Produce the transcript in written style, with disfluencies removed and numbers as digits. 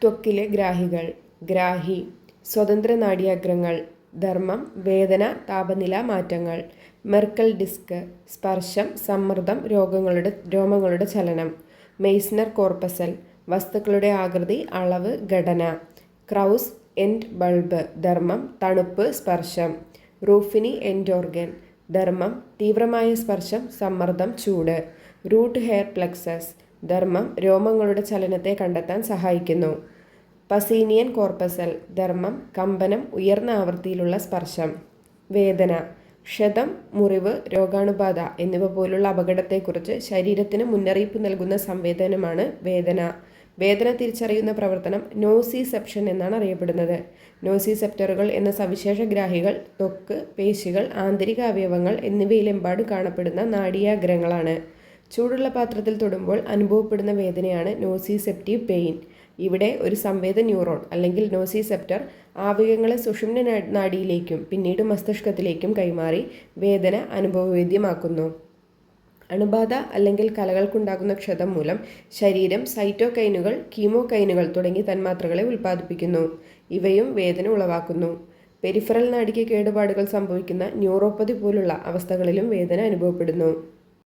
ത്വക്കിലെ ഗ്രാഹികൾ. ഗ്രാഹി സ്വതന്ത്ര നാഡീയഗ്രങ്ങൾ. ധർമ്മം വേദന, താപനില മാറ്റങ്ങൾ. മെർക്കൽ ഡിസ്ക് സ്പർശം, സമ്മർദ്ദം, രോമങ്ങളുടെ ചലനം. മെയ്സ്നർ കോർപ്പസൽ വസ്തുക്കളുടെ ആകൃതി, അളവ്, ഘടന. ക്രൗസ് എൻഡ് ബൾബ് ധർമ്മം തണുപ്പ്, സ്പർശം. റൂഫിനി എൻഡ് ഓർഗൻ ധർമ്മം തീവ്രമായ സ്പർശം, സമ്മർദ്ദം, ചൂട്. റൂട്ട് ഹെയർ പ്ലക്സസ് ധർമ്മം രോമങ്ങളുടെ ചലനത്തെ കണ്ടെത്താൻ സഹായിക്കുന്നു. പസീനിയൻ കോർപ്പസൽ ധർമ്മം കമ്പനം, ഉയർന്ന ആവൃത്തിയിലുള്ള സ്പർശം. വേദന ക്ഷതം, മുറിവ്, രോഗാണുബാധ എന്നിവ പോലുള്ള അപകടത്തെക്കുറിച്ച് ശരീരത്തിന് മുന്നറിയിപ്പ് നൽകുന്ന സംവേദനമാണ് വേദന. വേദന തിരിച്ചറിയുന്ന പ്രവർത്തനം നോസിസെപ്ഷൻ എന്നാണ് അറിയപ്പെടുന്നത്. നോസിസെപ്റ്ററുകൾ എന്ന സവിശേഷ ഗ്രാഹികൾ ത്വക്ക്, പേശികൾ, ആന്തരിക അവയവങ്ങൾ എന്നിവയിലെമ്പാടും കാണപ്പെടുന്ന നാഡീയാഗ്രങ്ങളാണ്. ചൂടുള്ള പാത്രത്തിൽ തൊടുമ്പോൾ അനുഭവപ്പെടുന്ന വേദനയാണ് നോസിസെപ്റ്റീവ് പെയിൻ. ഇവിടെ ഒരു സംവേദ ന്യൂറോൺ അല്ലെങ്കിൽ നോസിസെപ്റ്റർ ആവേഗങ്ങളെ സുഷുമ്ന നാഡിയിലേക്കും പിന്നീട് മസ്തിഷ്കത്തിലേക്കും കൈമാറി വേദന അനുഭവവേദ്യമാക്കുന്നു. അണുബാധ അല്ലെങ്കിൽ കലകൾക്കുണ്ടാകുന്ന ക്ഷതം മൂലം ശരീരം സൈറ്റോകൈനുകൾ, കീമോകൈനുകൾ തുടങ്ങിയ തന്മാത്രകളെ ഉൽപ്പാദിപ്പിക്കുന്നു. ഇവയും വേദന ഉളവാക്കുന്നു. പെരിഫറൽ നാഡിക്ക് കേടുപാടുകൾ സംഭവിക്കുന്ന ന്യൂറോപ്പതി പോലുള്ള അവസ്ഥകളിലും വേദന അനുഭവപ്പെടുന്നു.